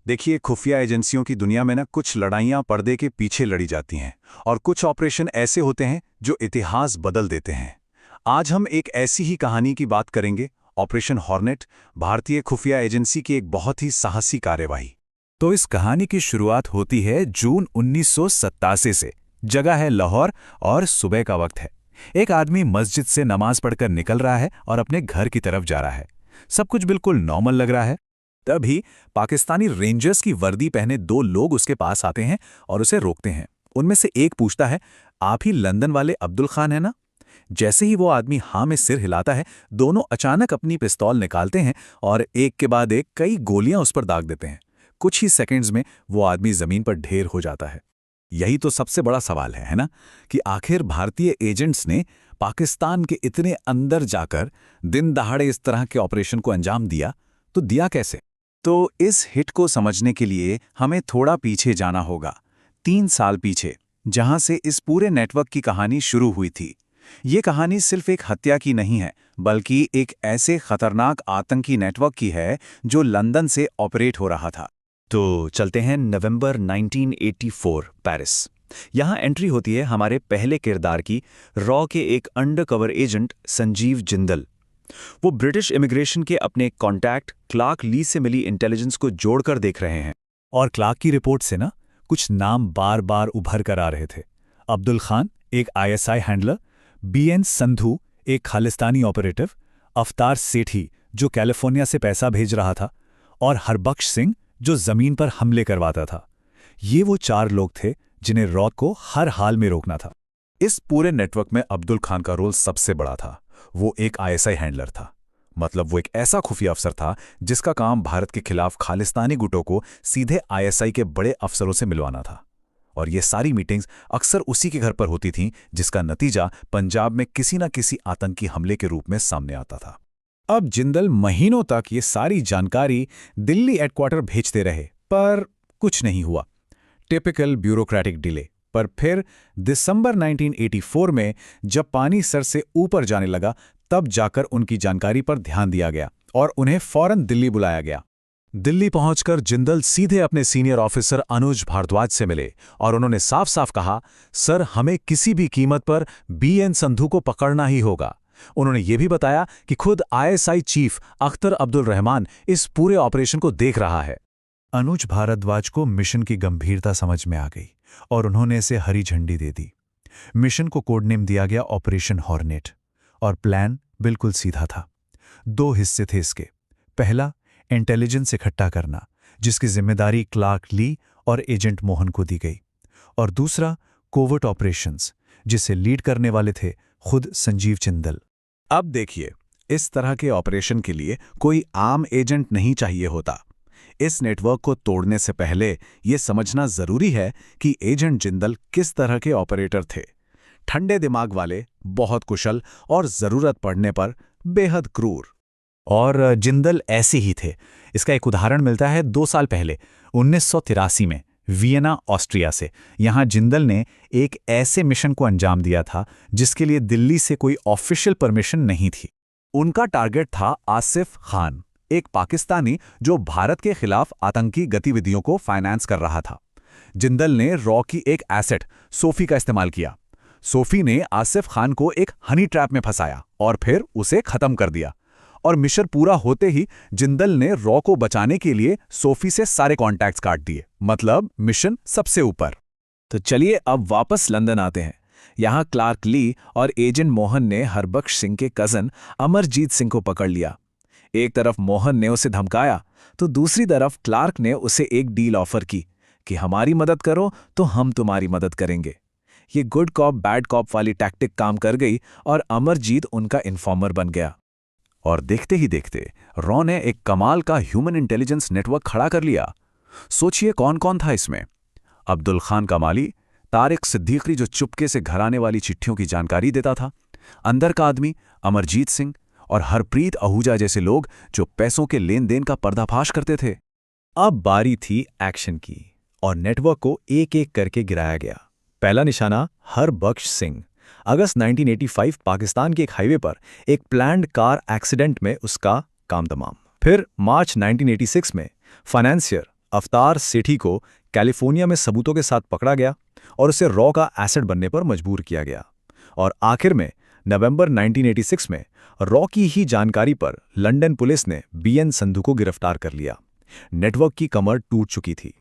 देखिए, खुफिया एजेंसियों की दुनिया में ना कुछ लड़ाइयाँ पर्दे के पीछे लड़ी जाती हैं और कुछ ऑपरेशन ऐसे होते हैं जो इतिहास बदल देते हैं। आज हम एक ऐसी ही कहानी की बात करेंगे, ऑपरेशन हॉर्नेट, भारतीय खुफिया एजेंसी की एक बहुत ही साहसी कार्यवाही। तो इस कहानी की शुरुआत होती है जून 1987 से। जगह है लाहौर और सुबह का वक्त है। एक आदमी मस्जिद से नमाज पढ़कर निकल रहा है और अपने घर की तरफ जा रहा है। सब कुछ बिल्कुल नॉर्मल लग रहा है। तभी पाकिस्तानी रेंजर्स की वर्दी पहने दो लोग उसके पास आते हैं और उसे रोकते हैं। उनमें से एक पूछता है, आप ही लंदन वाले अब्दुल खान हैं ना? जैसे ही वो आदमी हाँ में सिर हिलाता है, दोनों अचानक अपनी पिस्तौल निकालते हैं और एक के बाद एक कई गोलियां उस पर दाग देते हैं। कुछ ही सेकंड्स में वो आदमी जमीन पर ढेर हो जाता है। यही तो सबसे बड़ा सवाल है ना, कि आखिर भारतीय एजेंट्स ने पाकिस्तान के इतने अंदर जाकर दिन दहाड़े इस तरह के ऑपरेशन को अंजाम दिया, तो दिया कैसे? तो इस हिट को समझने के लिए हमें थोड़ा पीछे जाना होगा, 3 साल पीछे, जहां से इस पूरे नेटवर्क की कहानी शुरू हुई थी। ये कहानी सिर्फ एक हत्या की नहीं है, बल्कि एक ऐसे खतरनाक आतंकी नेटवर्क की है जो लंदन से ऑपरेट हो रहा था। तो चलते हैं नवंबर 1984, पेरिस। यहाँ एंट्री होती है हमारे पहले किरदार की, रॉ के एक अंडरकवर एजेंट संजीव जिंदल। वो ब्रिटिश इमिग्रेशन के अपने कॉन्टैक्ट क्लार्क ली से मिली इंटेलिजेंस को जोड़कर देख रहे हैं। और क्लार्क की रिपोर्ट से ना कुछ नाम बार बार उभर कर आ रहे थे। अब्दुल खान, एक आईएसआई हैंडलर, बीएन संधू, एक खालिस्तानी ऑपरेटिव, अवतार सेठी जो कैलिफोर्निया से पैसा भेज रहा था, और हरबख्श सिंह जो जमीन पर हमले करवाता था। ये वो 4 लोग थे जिन्हें रॉ को हर हाल में रोकना था। इस पूरे नेटवर्क में अब्दुल खान का रोल सबसे बड़ा था। वो एक आईएसआई हैंडलर था, मतलब वो एक ऐसा खुफिया अफसर था जिसका काम भारत के खिलाफ खालिस्तानी गुटों को सीधे आईएसआई के बड़े अफसरों से मिलवाना था। और ये सारी मीटिंग्स अक्सर उसी के घर पर होती थीं, जिसका नतीजा पंजाब में किसी न किसी आतंकी हमले के रूप में सामने आता था। अब जिंदल महीनों तक ये सारी जानकारी दिल्ली हेडक्वार्टर भेजते रहे, पर कुछ नहीं हुआ। Typical bureaucratic delay. पर फिर दिसंबर 1984 में जब पानी सर से ऊपर जाने लगा, तब जाकर उनकी जानकारी पर ध्यान दिया गया और उन्हें फौरन दिल्ली बुलाया गया। दिल्ली पहुंचकर जिंदल सीधे अपने सीनियर ऑफिसर अनुज भारद्वाज से मिले और उन्होंने साफ साफ कहा, सर, हमें किसी भी कीमत पर बीएन संधू को पकड़ना ही होगा। उन्होंने ये भी बताया कि खुद आईएसआई चीफ अख्तर अब्दुल रहमान इस पूरे ऑपरेशन को देख रहा है। अनुज भारद्वाज को मिशन की गंभीरता समझ में आ गई और उन्होंने इसे हरी झंडी दे दी। मिशन को कोडनेम दिया गया ऑपरेशन हॉर्नेट, और प्लान बिल्कुल सीधा था। 2 हिस्से थे इसके। पहला, इंटेलिजेंस इकट्ठा करना, जिसकी जिम्मेदारी क्लार्क ली और एजेंट मोहन को दी गई। और दूसरा, कोवर्ट ऑपरेशंस, जिसे लीड करने वाले थे खुद संजीव जिंदल। अब देखिए, इस तरह के ऑपरेशन के लिए कोई आम एजेंट नहीं चाहिए होता। इस नेटवर्क को तोड़ने से पहले यह समझना जरूरी है कि एजेंट जिंदल किस तरह के ऑपरेटर थे। ठंडे दिमाग वाले, बहुत कुशल और जरूरत पड़ने पर बेहद क्रूर। और जिंदल ऐसे ही थे। इसका एक उदाहरण मिलता है 2 साल पहले, 1983 में, वियना, ऑस्ट्रिया से। यहाँ जिंदल ने एक ऐसे मिशन को अंजाम दिया था जिसके लिए दिल्ली से कोई ऑफिशियल परमिशन नहीं थी। उनका टारगेट था आसिफ खान, एक पाकिस्तानी जो भारत के खिलाफ आतंकी गतिविधियों को फाइनेंस कर रहा था। जिंदल ने रॉ की एक एसेट सोफी का इस्तेमाल किया। सोफी ने आसिफ खान को एक हनी ट्रैप में फंसाया और फिर उसे खत्म कर दिया। और मिशन पूरा होते ही जिंदल ने रॉ को बचाने के लिए सोफी से सारे कॉन्टैक्ट्स काट दिए। मतलब मिशन सबसे ऊपर। तो चलिए अब वापस लंदन आते हैं। यहाँ क्लार्क ली और एजेंट मोहन ने हरबख्श सिंह के कजन अमरजीत सिंह को पकड़ लिया। एक तरफ मोहन ने उसे धमकाया, तो दूसरी तरफ क्लार्क ने उसे एक डील ऑफर की कि हमारी मदद करो तो हम तुम्हारी मदद करेंगे। ये गुड कॉप बैड कॉप वाली टैक्टिक काम कर गई और अमरजीत उनका इन्फॉर्मर बन गया। और देखते ही देखते रॉ ने एक कमाल का ह्यूमन इंटेलिजेंस नेटवर्क खड़ा कर लिया। सोचिए कौन कौन था इसमें। अब्दुल खान का माली, तारिक सिद्दीकी जो चुपके से घर आने वाली चिट्ठियों की जानकारी देता था, अंदर का आदमी अमरजीत सिंह, और हरप्रीत आहूजा जैसे लोग जो पैसों के लेन देन का पर्दाफाश करते थे। अब बारी थी एक्शन की और नेटवर्क को एक एक करके गिराया गया। पहला निशाना हरबख्श सिंह। अगस्त 1985 पाकिस्तान के एक हाईवे पर एक प्लान्ड कार एक्सीडेंट में उसका काम तमाम। फिर मार्च 1986 में फाइनेंसियर अवतार सेठी को कैलिफोर्निया में सबूतों के साथ पकड़ा गया और उसे रॉ का एसेट बनने पर मजबूर किया गया। और आखिर में नवंबर 1986 में रॉ की ही जानकारी पर लंदन पुलिस ने बीएन संधू को गिरफ्तार कर लिया। नेटवर्क की कमर टूट चुकी थी।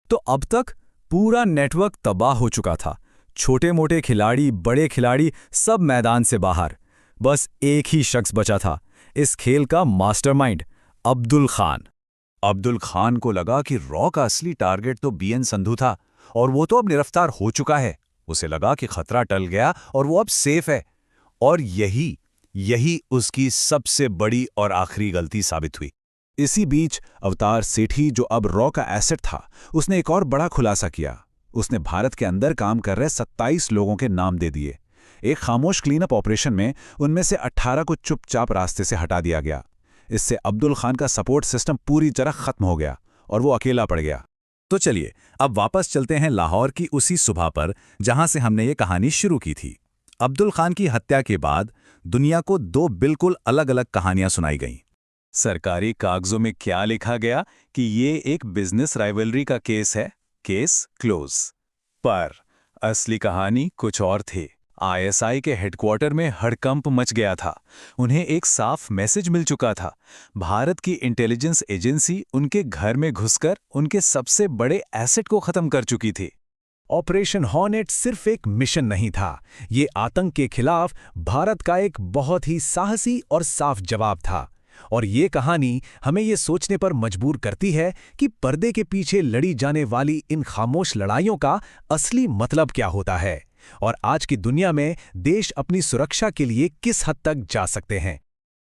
तो अब तक पूरा नेटवर्क तबाह हो चुका था। छोटे मोटे खिलाड़ी, बड़े खिलाड़ी, सब मैदान से बाहर। बस एक ही शख्स बचा था, इस खेल का मास्टरमाइंड, अब्दुल खान। अब्दुल खान को लगा कि रॉ का असली टारगेट तो बीएन संधू था और वो तो अब गिरफ्तार हो चुका है। उसे लगा कि खतरा टल गया और वो अब सेफ है। और यही उसकी सबसे बड़ी और आखिरी गलती साबित हुई। इसी बीच अवतार सेठी, जो अब रॉ का एसेट था, उसने एक और बड़ा खुलासा किया। उसने भारत के अंदर काम कर रहे 27 लोगों के नाम दे दिए। एक खामोश क्लीनअप ऑपरेशन में उनमें से 18 को चुपचाप रास्ते से हटा दिया गया। इससे अब्दुल खान का सपोर्ट सिस्टम पूरी तरह खत्म हो गया और वो अकेला पड़ गया। तो चलिए अब वापस चलते हैं लाहौर की उसी सुबह पर जहां से हमने ये कहानी शुरू की थी। अब्दुल खान की हत्या के बाद दुनिया को दो बिल्कुल अलग अलग कहानियां सुनाई गईं। सरकारी कागजों में क्या लिखा गया कि ये एक बिजनेस राइवलरी का केस है, केस क्लोज। पर असली कहानी कुछ और थी। आईएसआई के हेडक्वार्टर में हड़कंप मच गया था। उन्हें एक साफ मैसेज मिल चुका था। भारत की इंटेलिजेंस एजेंसी उनके घर में घुसकर उनके सबसे बड़े एसेट को खत्म कर चुकी थी। ऑपरेशन हॉर्नेट सिर्फ एक मिशन नहीं था, ये आतंक के खिलाफ भारत का एक बहुत ही साहसी और साफ जवाब था। और ये कहानी हमें ये सोचने पर मजबूर करती है कि पर्दे के पीछे लड़ी जाने वाली इन खामोश लड़ाइयों का असली मतलब क्या होता है और आज की दुनिया में देश अपनी सुरक्षा के लिए किस हद तक जा सकते हैं।